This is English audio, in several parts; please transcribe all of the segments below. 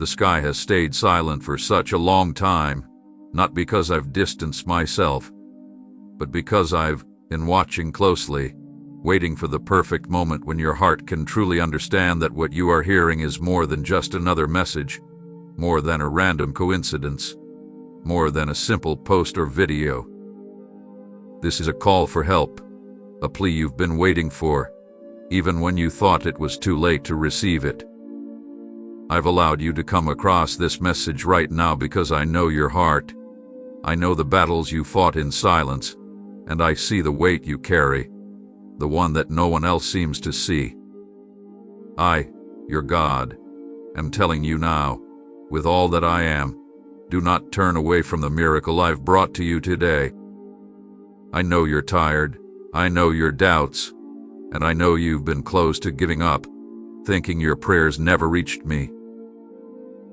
The sky has stayed silent for such a long time, not because I've distanced myself, but because I've been watching closely, waiting for the perfect moment when your heart can truly understand that what you are hearing is more than just another message, more than a random coincidence, more than a simple post or video. This is a call for help, a plea you've been waiting for, even when you thought it was too late to receive it. I've allowed you to come across this message right now because I know your heart. I know the battles you fought in silence, and I see the weight you carry, the one that no one else seems to see. I, your God, am telling you now, with all that I am, do not turn away from the miracle I've brought to you today. I know you're tired, I know your doubts, and I know you've been close to giving up, thinking your prayers never reached me.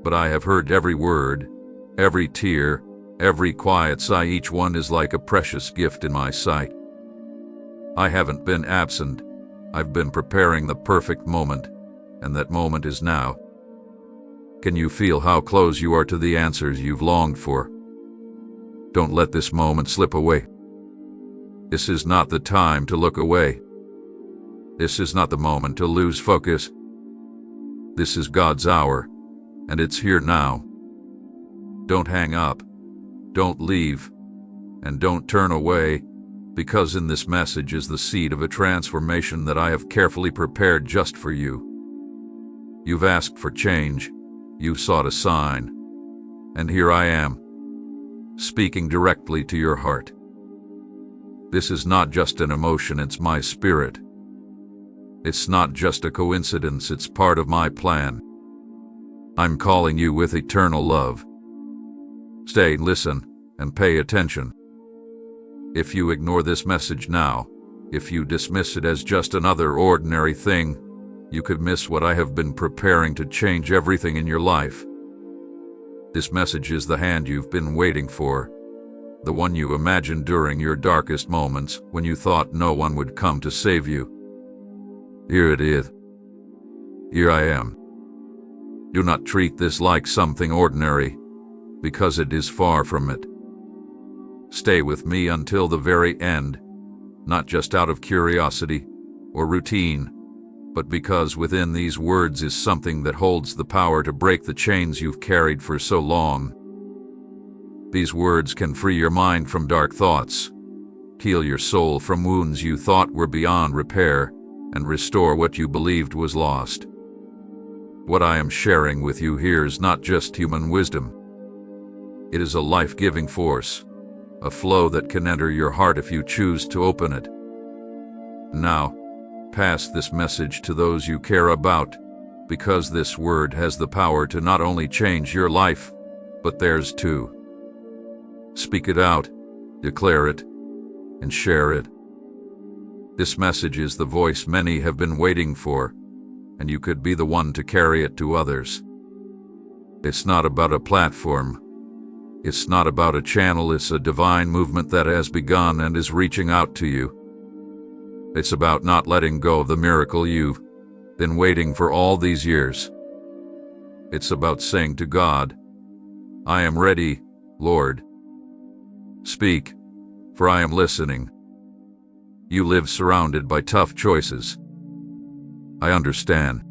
But I have heard every word, every tear, every quiet sigh. Each one is like a precious gift in my sight. I haven't been absent. I've been preparing the perfect moment, and that moment is now. Can you feel how close you are to the answers you've longed for? Don't let this moment slip away. This is not the time to look away. This is not the moment to lose focus. This is God's hour, and it's here now. Don't hang up, don't leave, and don't turn away, because in this message is the seed of a transformation that I have carefully prepared just for you. You've asked for change, you've sought a sign, and here I am, speaking directly to your heart. This is not just an emotion, it's my spirit. It's not just a coincidence, it's part of my plan. I'm calling you with eternal love. Stay, listen, and pay attention. If you ignore this message now, if you dismiss it as just another ordinary thing, you could miss what I have been preparing to change everything in your life. This message is the hand you've been waiting for, the one you imagined during your darkest moments when you thought no one would come to save you. Here it is. Here I am. Do not treat this like something ordinary, because it is far from it. Stay with me until the very end, not just out of curiosity or routine, but because within these words is something that holds the power to break the chains you've carried for so long. These words can free your mind from dark thoughts, heal your soul from wounds you thought were beyond repair, and restore what you believed was lost. What I am sharing with you here is not just human wisdom. It is a life-giving force, a flow that can enter your heart if you choose to open it. Now, pass this message to those you care about, because this word has the power to not only change your life, but theirs too. Speak it out, declare it, and share it. This message is the voice many have been waiting for, and you could be the one to carry it to others. It's not about a platform. It's not about a channel. It's a divine movement that has begun and is reaching out to you. It's about not letting go of the miracle you've been waiting for all these years. It's about saying to God, I am ready, Lord. Speak, for I am listening. You live surrounded by tough choices. I understand.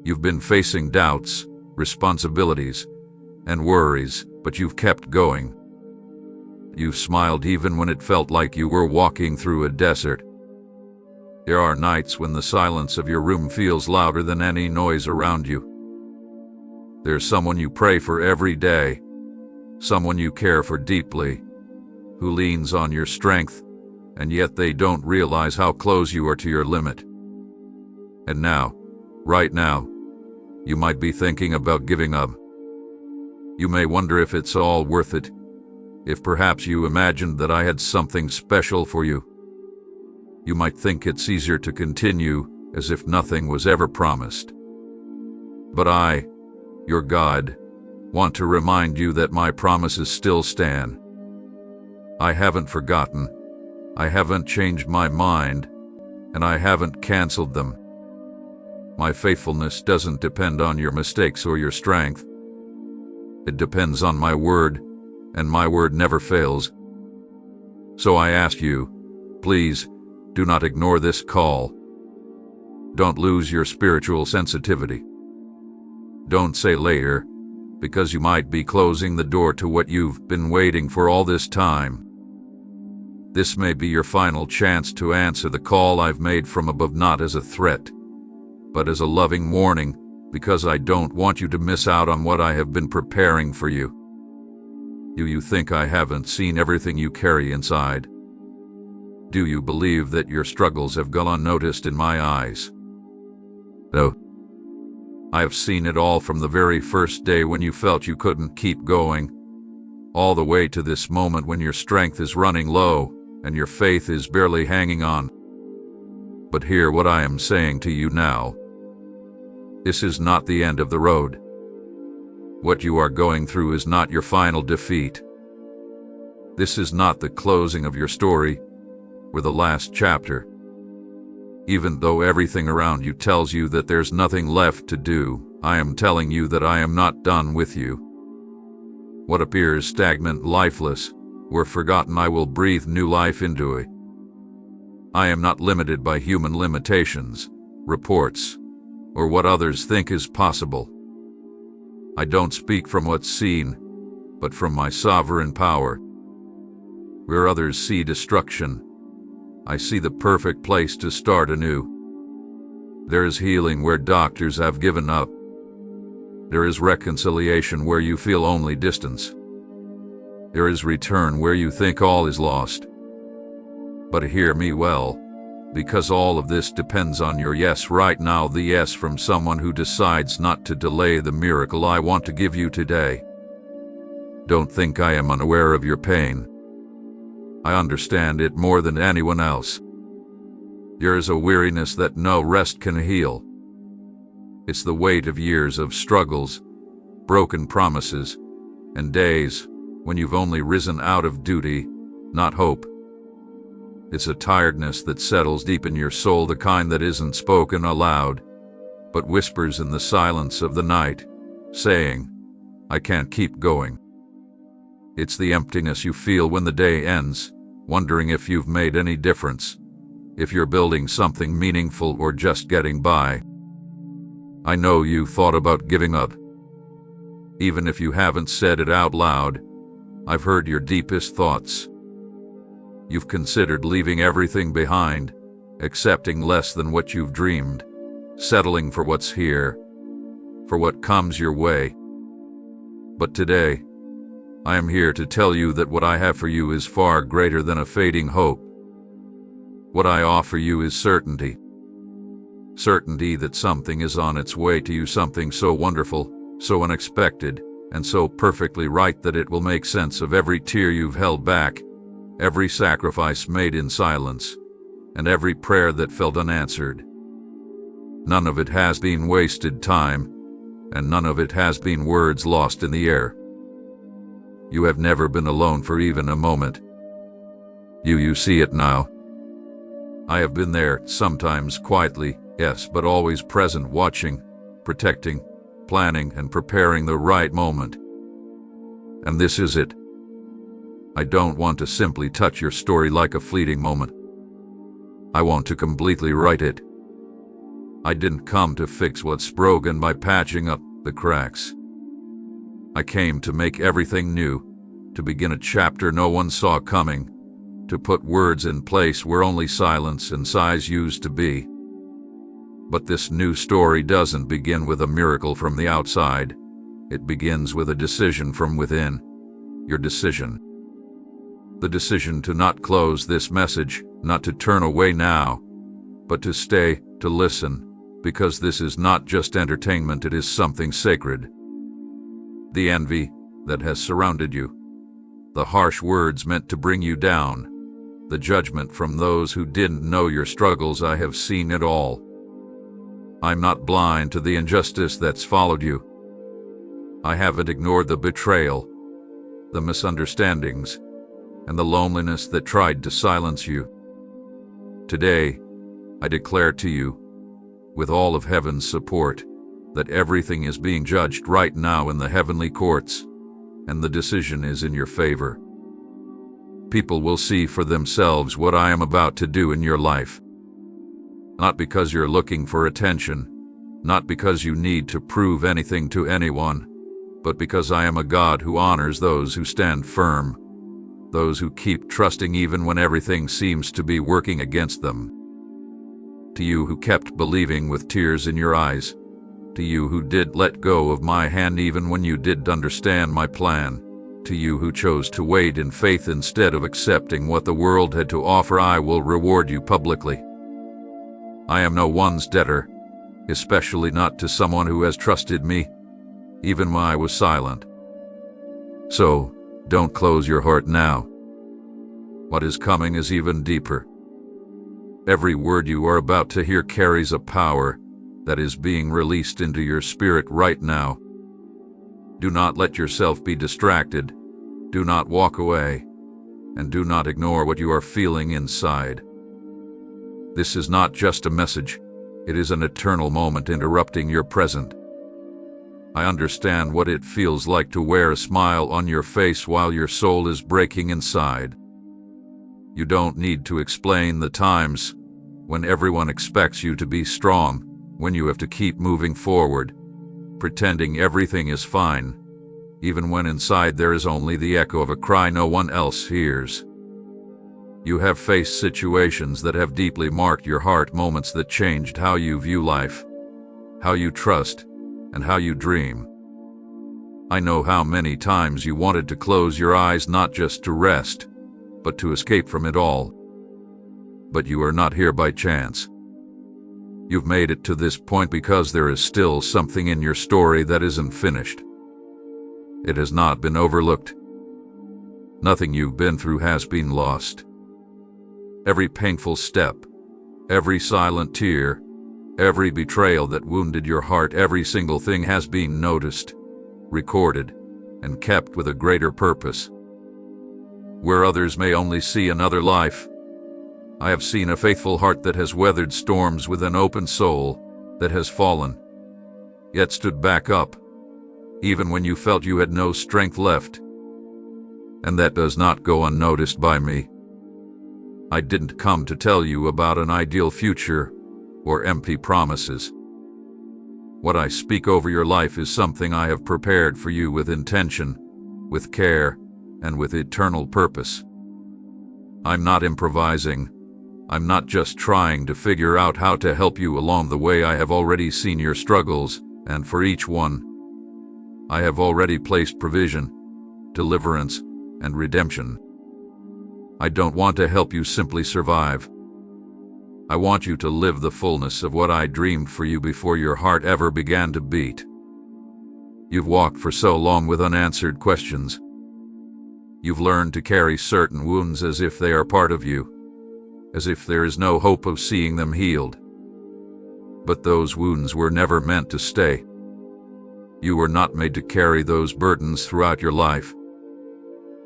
You've been facing doubts, responsibilities, and worries, but you've kept going. You've smiled even when it felt like you were walking through a desert. There are nights when the silence of your room feels louder than any noise around you. There's someone you pray for every day, someone you care for deeply, who leans on your strength, and yet they don't realize how close you are to your limit. And now, right now, you might be thinking about giving up. You may wonder if it's all worth it, if perhaps you imagined that I had something special for you. You might think it's easier to continue as if nothing was ever promised. But I, your God, want to remind you that my promises still stand. I haven't forgotten, I haven't changed my mind, and I haven't canceled them. My faithfulness doesn't depend on your mistakes or your strength. It depends on my word, and my word never fails. So I ask you, please, do not ignore this call. Don't lose your spiritual sensitivity. Don't say later, because you might be closing the door to what you've been waiting for all this time. This may be your final chance to answer the call I've made from above, not as a threat, but as a loving warning, because I don't want you to miss out on what I have been preparing for you. Do you think I haven't seen everything you carry inside? Do you believe that your struggles have gone unnoticed in my eyes? No. I have seen it all, from the very first day when you felt you couldn't keep going, all the way to this moment when your strength is running low and your faith is barely hanging on. But hear what I am saying to you now. This is not the end of the road. What you are going through is not your final defeat. This is not the closing of your story or the last chapter. Even though everything around you tells you that there's nothing left to do, I am telling you that I am not done with you. What appears stagnant, lifeless, or forgotten, I will breathe new life into it. I am not limited by human limitations, reports, or what others think is possible. I don't speak from what's seen, but from my sovereign power. Where others see destruction, I see the perfect place to start anew. There is healing where doctors have given up. There is reconciliation where you feel only distance. There is return where you think all is lost. But hear me well, because all of this depends on your yes right now, the yes from someone who decides not to delay the miracle I want to give you today. Don't think I am unaware of your pain. I understand it more than anyone else. There is a weariness that no rest can heal. It's the weight of years of struggles, broken promises, and days when you've only risen out of duty, not hope. It's a tiredness that settles deep in your soul, the kind that isn't spoken aloud, but whispers in the silence of the night, saying, I can't keep going. It's the emptiness you feel when the day ends, wondering if you've made any difference, if you're building something meaningful or just getting by. I know you thought about giving up. Even if you haven't said it out loud, I've heard your deepest thoughts. You've considered leaving everything behind, accepting less than what you've dreamed, settling for what's here, for what comes your way. But today, I am here to tell you that what I have for you is far greater than a fading hope. What I offer you is certainty. Certainty that something is on its way to you, something so wonderful, so unexpected, and so perfectly right that it will make sense of every tear you've held back, every sacrifice made in silence, and every prayer that felt unanswered. None of it has been wasted time, and none of it has been words lost in the air. You have never been alone for even a moment. You see it now. I have been there, sometimes quietly, yes, but always present, watching, protecting, planning, and preparing the right moment. And this is it. I don't want to simply touch your story like a fleeting moment. I want to completely write it. I didn't come to fix what's broken by patching up the cracks. I came to make everything new, to begin a chapter no one saw coming, to put words in place where only silence and sighs used to be. But this new story doesn't begin with a miracle from the outside. It begins with a decision from within. Your decision. The decision to not close this message, not to turn away now, but to stay, to listen, because this is not just entertainment, it is something sacred. The envy that has surrounded you, the harsh words meant to bring you down, the judgment from those who didn't know your struggles, I have seen it all. I'm not blind to the injustice that's followed you. I haven't ignored the betrayal, the misunderstandings, and the loneliness that tried to silence you. Today, I declare to you, with all of heaven's support, that everything is being judged right now in the heavenly courts, and the decision is in your favor. People will see for themselves what I am about to do in your life. Not because you're looking for attention, not because you need to prove anything to anyone, but because I am a God who honors those who stand firm, those who keep trusting even when everything seems to be working against them. To you who kept believing with tears in your eyes, to you who did let go of my hand even when you didn't understand my plan, to you who chose to wait in faith instead of accepting what the world had to offer, I will reward you publicly. I am no one's debtor, especially not to someone who has trusted me, even when I was silent. So, don't close your heart now. What is coming is even deeper. Every word you are about to hear carries a power that is being released into your spirit right now. Do not let yourself be distracted. Do not walk away, and do not ignore what you are feeling inside. This is not just a message. It is an eternal moment interrupting your present. I understand what it feels like to wear a smile on your face while your soul is breaking inside. You don't need to explain the times when everyone expects you to be strong, when you have to keep moving forward, pretending everything is fine, even when inside there is only the echo of a cry no one else hears. You have faced situations that have deeply marked your heart, moments that changed how you view life, how you trust, and how you dream. I know how many times you wanted to close your eyes not just to rest, but to escape from it all. But you are not here by chance. You've made it to this point because there is still something in your story that isn't finished. It has not been overlooked. Nothing you've been through has been lost. Every painful step, every silent tear, every betrayal that wounded your heart, every single thing has been noticed, recorded, and kept with a greater purpose. Where others may only see another life, I have seen a faithful heart that has weathered storms with an open soul, that has fallen, yet stood back up, even when you felt you had no strength left. And that does not go unnoticed by me. I didn't come to tell you about an ideal future or empty promises. What I speak over your life is something I have prepared for you with intention, with care, and with eternal purpose. I'm not improvising. I'm not just trying to figure out how to help you along the way. I have already seen your struggles, and for each one, I have already placed provision, deliverance, and redemption. I don't want to help you simply survive. I want you to live the fullness of what I dreamed for you before your heart ever began to beat. You've walked for so long with unanswered questions. You've learned to carry certain wounds as if they are part of you, as if there is no hope of seeing them healed. But those wounds were never meant to stay. You were not made to carry those burdens throughout your life.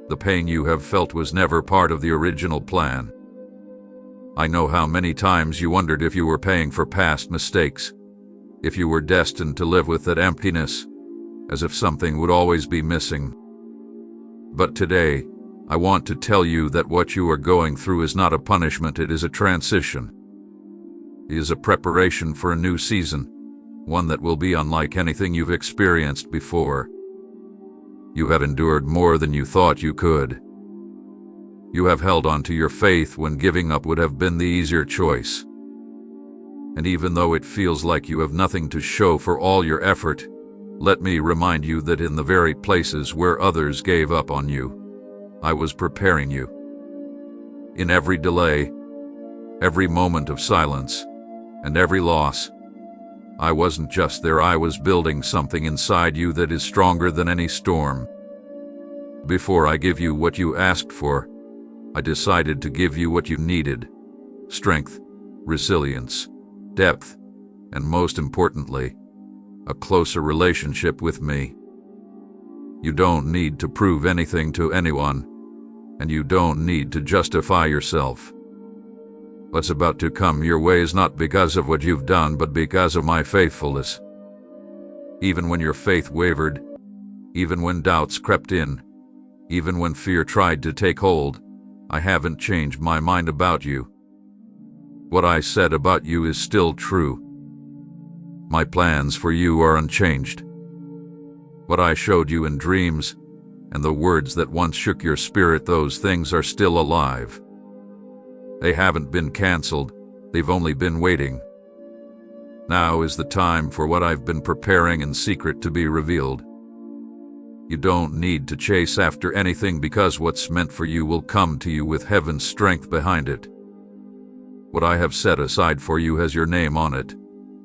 The pain you have felt was never part of the original plan. I know how many times you wondered if you were paying for past mistakes, if you were destined to live with that emptiness, as if something would always be missing. But today, I want to tell you that what you are going through is not a punishment, it is a transition. It is a preparation for a new season, one that will be unlike anything you've experienced before. You have endured more than you thought you could. You have held on to your faith when giving up would have been the easier choice. And even though it feels like you have nothing to show for all your effort, let me remind you that in the very places where others gave up on you, I was preparing you. In every delay, every moment of silence, and every loss, I wasn't just there, I was building something inside you that is stronger than any storm. Before I give you what you asked for, I decided to give you what you needed: strength, resilience, depth, and most importantly, a closer relationship with me. You don't need to prove anything to anyone, and you don't need to justify yourself. What's about to come your way is not because of what you've done, but because of my faithfulness. Even when your faith wavered, even when doubts crept in, even when fear tried to take hold, I haven't changed my mind about you. What I said about you is still true. My plans for you are unchanged. What I showed you in dreams, and the words that once shook your spirit, those things are still alive. They haven't been canceled, they've only been waiting. Now is the time for what I've been preparing in secret to be revealed. You don't need to chase after anything, because what's meant for you will come to you with heaven's strength behind it. What I have set aside for you has your name on it,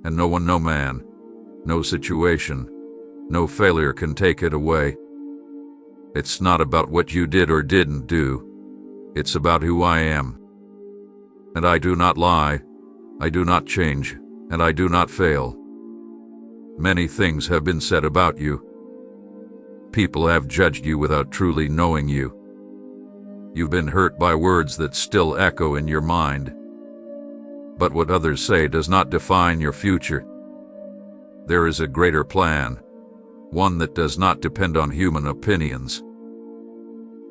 and no one, no man, no situation, no failure can take it away. It's not about what you did or didn't do. It's about who I am. And I do not lie, I do not change, and I do not fail. Many things have been said about you. People have judged you without truly knowing you. You've been hurt by words that still echo in your mind. But what others say does not define your future. There is a greater plan, one that does not depend on human opinions.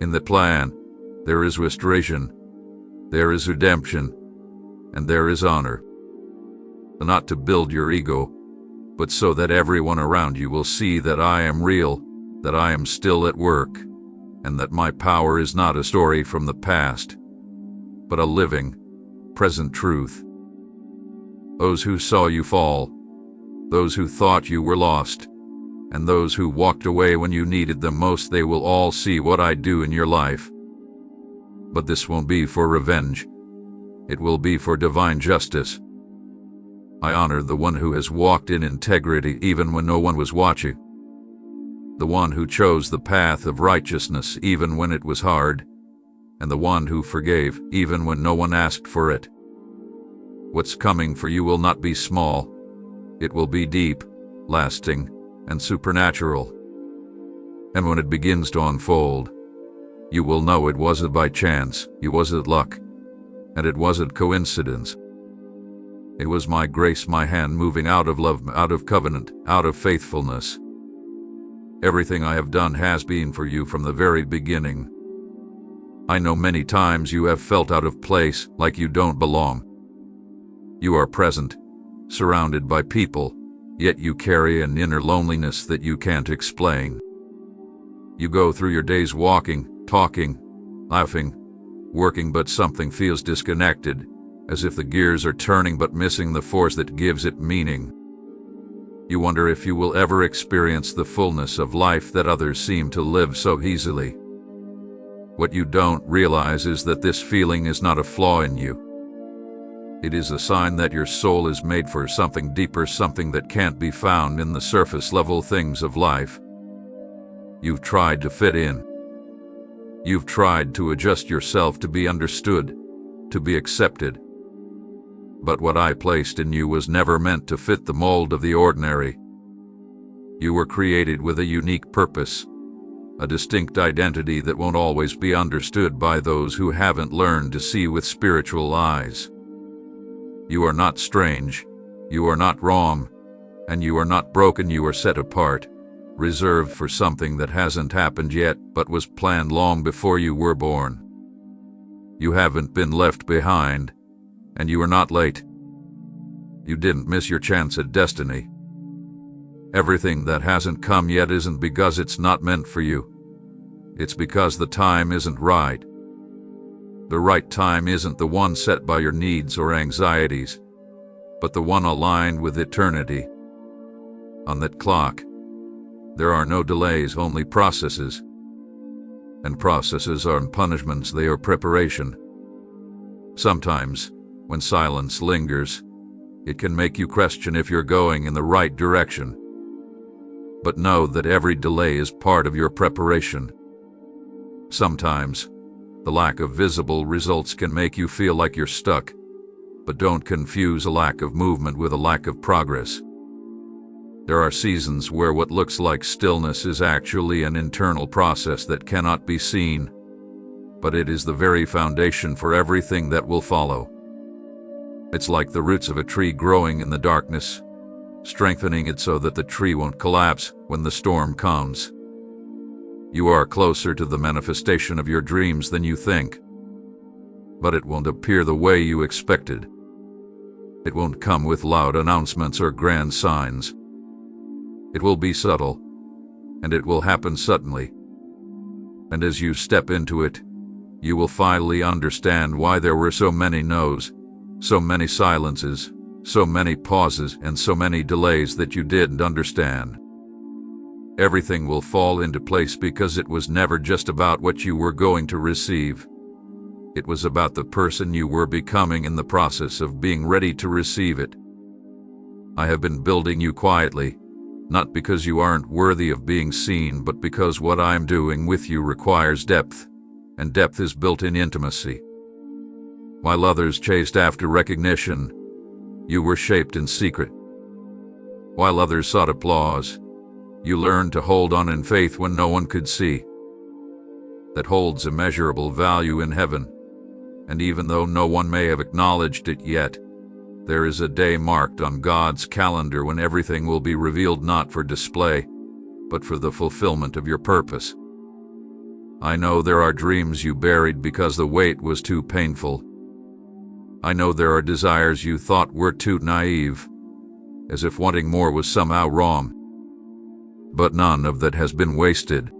In the plan, there is restoration, there is redemption, and there is honor. Not to build your ego, but so that everyone around you will see that I am real, that I am still at work, and that my power is not a story from the past, but a living, present truth. Those who saw you fall, those who thought you were lost, and those who walked away when you needed them most, they will all see what I do in your life. But this won't be for revenge. It will be for divine justice. I honor the one who has walked in integrity even when no one was watching. The one who chose the path of righteousness even when it was hard, and the one who forgave even when no one asked for it. What's coming for you will not be small. It will be deep, lasting, and supernatural. And when it begins to unfold, you will know it wasn't by chance, it wasn't luck, and it wasn't coincidence. It was my grace, my hand moving out of love, out of covenant, out of faithfulness. Everything I have done has been for you from the very beginning. I know many times you have felt out of place, like you don't belong. You are present, surrounded by people, yet you carry an inner loneliness that you can't explain. You go through your days walking, talking, laughing, working, but something feels disconnected, as if the gears are turning but missing the force that gives it meaning. You wonder if you will ever experience the fullness of life that others seem to live so easily. What you don't realize is that this feeling is not a flaw in you. It is a sign that your soul is made for something deeper, something that can't be found in the surface-level things of life. You've tried to fit in. You've tried to adjust yourself to be understood, to be accepted. But what I placed in you was never meant to fit the mold of the ordinary. You were created with a unique purpose, a distinct identity that won't always be understood by those who haven't learned to see with spiritual eyes. You are not strange, you are not wrong, and you are not broken. You are set apart, reserved for something that hasn't happened yet but was planned long before you were born. You haven't been left behind, and you are not late. You didn't miss your chance at destiny. Everything that hasn't come yet isn't because it's not meant for you. It's because the time isn't right. The right time isn't the one set by your needs or anxieties, but the one aligned with eternity. On that clock, there are no delays, only processes. And processes aren't punishments, they are preparation. Sometimes, when silence lingers, it can make you question if you're going in the right direction. But know that every delay is part of your preparation. Sometimes, the lack of visible results can make you feel like you're stuck, but don't confuse a lack of movement with a lack of progress. There are seasons where what looks like stillness is actually an internal process that cannot be seen, but it is the very foundation for everything that will follow. It's like the roots of a tree growing in the darkness, strengthening it so that the tree won't collapse when the storm comes. You are closer to the manifestation of your dreams than you think, but it won't appear the way you expected. It won't come with loud announcements or grand signs. It will be subtle, and it will happen suddenly. And as you step into it, you will finally understand why there were so many no's, so many silences, so many pauses, and so many delays that you didn't understand. Everything will fall into place because it was never just about what you were going to receive. It was about the person you were becoming in the process of being ready to receive it. I have been building you quietly, not because you aren't worthy of being seen, but because what I am doing with you requires depth, and depth is built in intimacy. While others chased after recognition, you were shaped in secret. While others sought applause, you learned to hold on in faith when no one could see. That holds immeasurable value in heaven, and even though no one may have acknowledged it yet, there is a day marked on God's calendar when everything will be revealed, not for display, but for the fulfillment of your purpose. I know there are dreams you buried because the weight was too painful. I know there are desires you thought were too naive, as if wanting more was somehow wrong. But none of that has been wasted.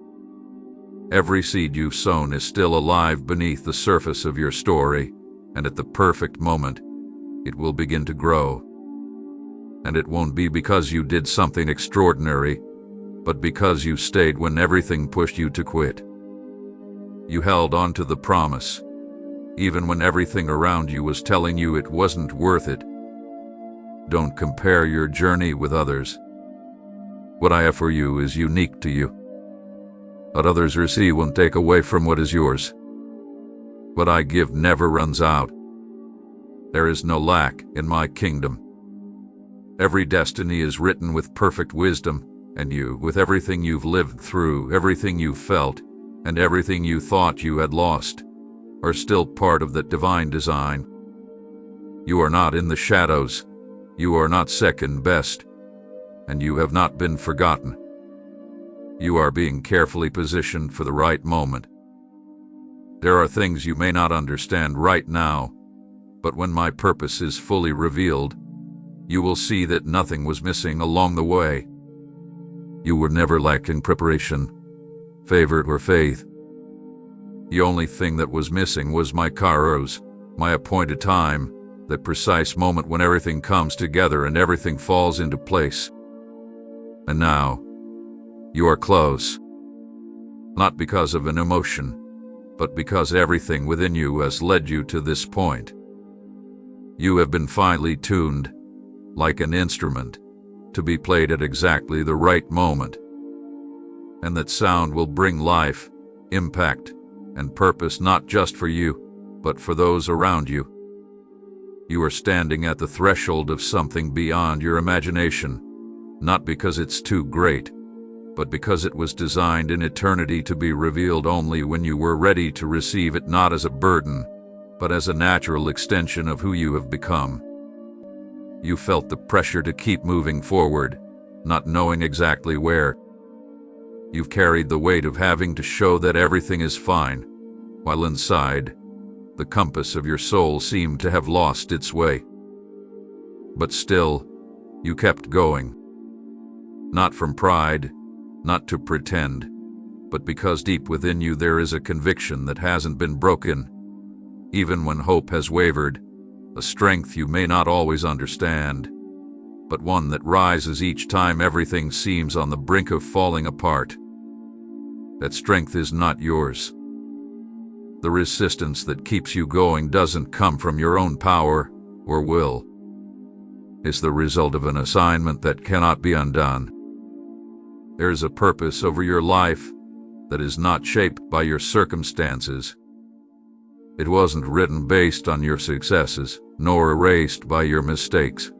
Every seed you've sown is still alive beneath the surface of your story, and at the perfect moment, it will begin to grow. And it won't be because you did something extraordinary, but because you stayed when everything pushed you to quit. You held on to the promise, even when everything around you was telling you it wasn't worth it. Don't compare your journey with others. What I have for you is unique to you. What others receive won't take away from what is yours. What I give never runs out. There is no lack in my kingdom. Every destiny is written with perfect wisdom, and you, with everything you've lived through, everything you've felt, and everything you thought you had lost, are still part of that divine design. You are not in the shadows. You are not second best, and you have not been forgotten. You are being carefully positioned for the right moment. There are things you may not understand right now, but when my purpose is fully revealed, you will see that nothing was missing along the way. You were never lacking preparation, favor, or faith. The only thing that was missing was my kairos, my appointed time, that precise moment when everything comes together and everything falls into place. And now, you are close. Not because of an emotion, but because everything within you has led you to this point. You have been finely tuned, like an instrument, to be played at exactly the right moment. And that sound will bring life, impact, and purpose not just for you, but for those around you. You are standing at the threshold of something beyond your imagination, not because it's too great, but because it was designed in eternity to be revealed only when you were ready to receive it, not as a burden, but as a natural extension of who you have become. You felt the pressure to keep moving forward, not knowing exactly where. You've carried the weight of having to show that everything is fine, while inside, the compass of your soul seemed to have lost its way. But still, you kept going. Not from pride, not to pretend, but because deep within you there is a conviction that hasn't been broken, even when hope has wavered, a strength you may not always understand, but one that rises each time everything seems on the brink of falling apart. That strength is not yours. The resistance that keeps you going doesn't come from your own power or will. It's the result of an assignment that cannot be undone. There's a purpose over your life that is not shaped by your circumstances. It wasn't written based on your successes, nor erased by your mistakes.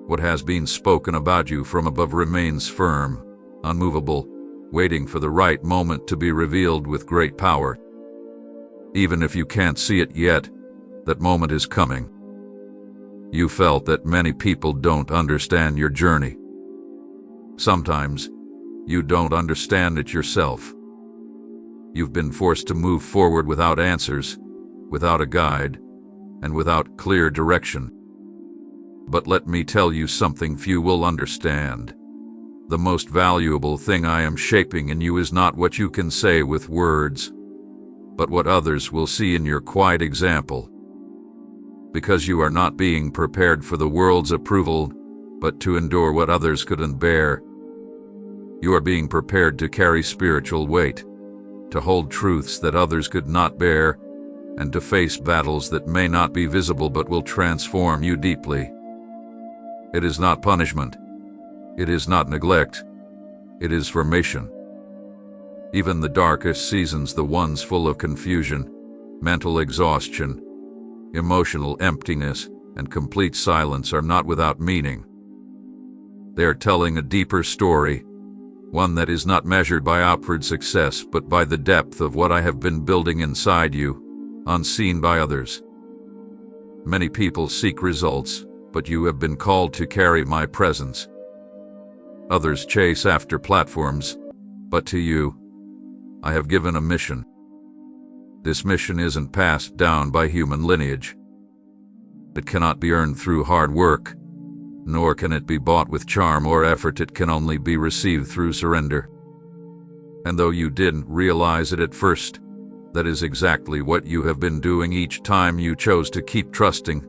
What has been spoken about you from above remains firm, unmovable, waiting for the right moment to be revealed with great power. Even if you can't see it yet, that moment is coming. You felt that many people don't understand your journey. Sometimes, you don't understand it yourself. You've been forced to move forward without answers, without a guide, and without clear direction. But let me tell you something few will understand. The most valuable thing I am shaping in you is not what you can say with words, but what others will see in your quiet example. Because you are not being prepared for the world's approval, but to endure what others couldn't bear. You are being prepared to carry spiritual weight, to hold truths that others could not bear, and to face battles that may not be visible but will transform you deeply. It is not punishment. It is not neglect. It is formation. Even the darkest seasons, the ones full of confusion, mental exhaustion, emotional emptiness, and complete silence, are not without meaning. They are telling a deeper story, one that is not measured by outward success but by the depth of what I have been building inside you, unseen by others. Many people seek results, but you have been called to carry my presence. Others chase after platforms, but to you, I have given a mission. This mission isn't passed down by human lineage. It cannot be earned through hard work, nor can it be bought with charm or effort. It can only be received through surrender. And though you didn't realize it at first, that is exactly what you have been doing each time you chose to keep trusting,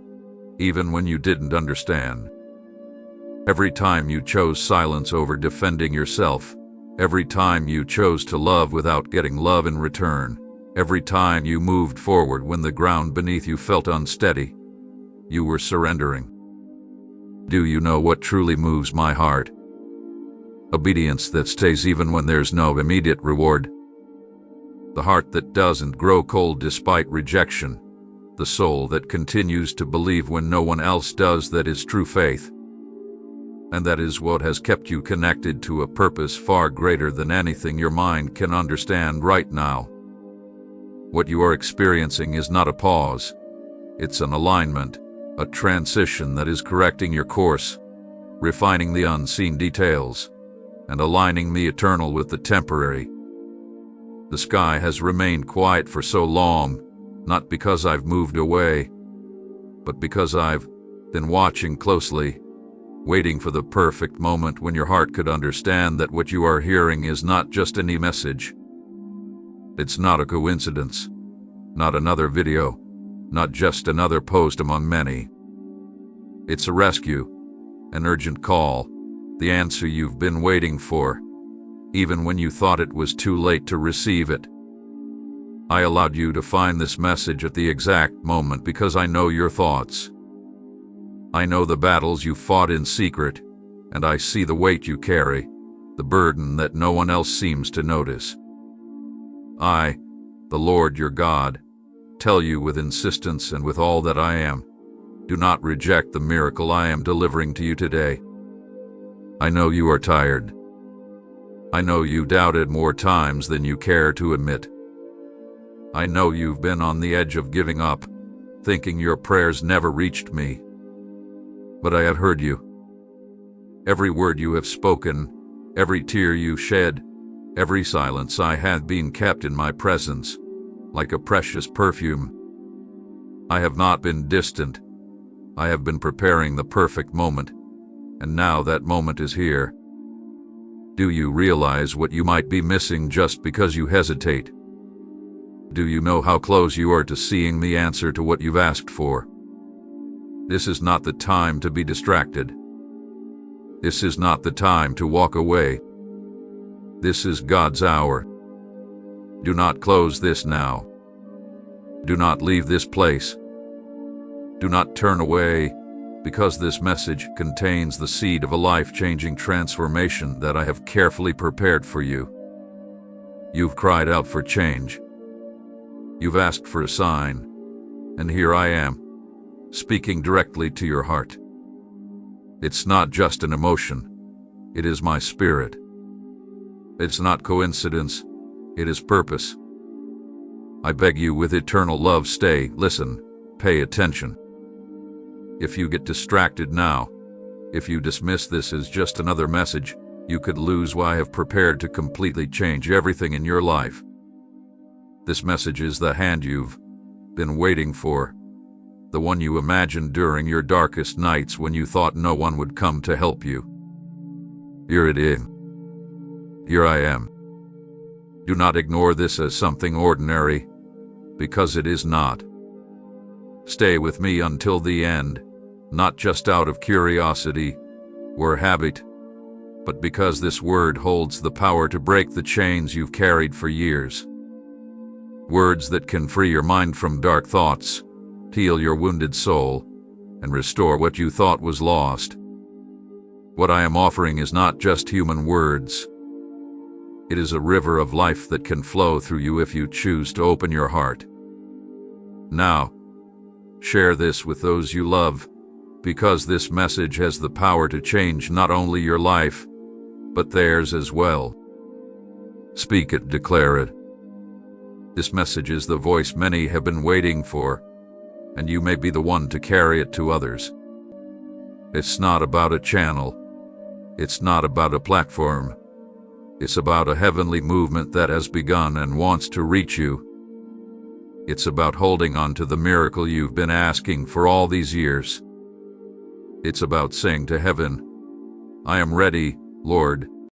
even when you didn't understand. Every time you chose silence over defending yourself, every time you chose to love without getting love in return, every time you moved forward when the ground beneath you felt unsteady, you were surrendering. Do you know what truly moves my heart? Obedience that stays even when there's no immediate reward. The heart that doesn't grow cold despite rejection. The soul that continues to believe when no one else does. That is true faith. And that is what has kept you connected to a purpose far greater than anything your mind can understand right now. What you are experiencing is not a pause. It's an alignment, a transition that is correcting your course, refining the unseen details, and aligning the eternal with the temporary. The sky has remained quiet for so long, not because I've moved away, but because I've been watching closely, waiting for the perfect moment when your heart could understand that what you are hearing is not just any message. It's not a coincidence, not another video, not just another post among many. It's a rescue, an urgent call, the answer you've been waiting for, even when you thought it was too late to receive it. I allowed you to find this message at the exact moment because I know your thoughts. I know the battles you fought in secret, and I see the weight you carry, the burden that no one else seems to notice. I, the Lord your God, tell you with insistence and with all that I am, do not reject the miracle I am delivering to you today. I know you are tired. I know you doubted more times than you care to admit. I know you've been on the edge of giving up, thinking your prayers never reached me. But I have heard you. Every word you have spoken, every tear you shed, every silence I had been kept in my presence, like a precious perfume. I have not been distant. I have been preparing the perfect moment, and now that moment is here. Do you realize what you might be missing just because you hesitate? Do you know how close you are to seeing the answer to what you've asked for? This is not the time to be distracted. This is not the time to walk away. This is God's hour. Do not close this now. Do not leave this place. Do not turn away, because this message contains the seed of a life-changing transformation that I have carefully prepared for you. You've cried out for change. You've asked for a sign, and here I am, speaking directly to your heart. It's not just an emotion, it is my spirit. It's not coincidence, it is purpose. I beg you with eternal love, stay, listen, pay attention. If you get distracted now, if you dismiss this as just another message, you could lose what I have prepared to completely change everything in your life. This message is the hand you've been waiting for, the one you imagined during your darkest nights when you thought no one would come to help you. Here it is. Here I am. Do not ignore this as something ordinary, because it is not. Stay with me until the end, not just out of curiosity or habit, but because this word holds the power to break the chains you've carried for years. Words that can free your mind from dark thoughts, heal your wounded soul, and restore what you thought was lost. What I am offering is not just human words. It is a river of life that can flow through you if you choose to open your heart. Now, share this with those you love, because this message has the power to change not only your life, but theirs as well. Speak it, declare it. This message is the voice many have been waiting for, and you may be the one to carry it to others. It's not about a channel. It's not about a platform. It's about a heavenly movement that has begun and wants to reach you. It's about holding on to the miracle you've been asking for all these years. It's about saying to heaven, I am ready, Lord.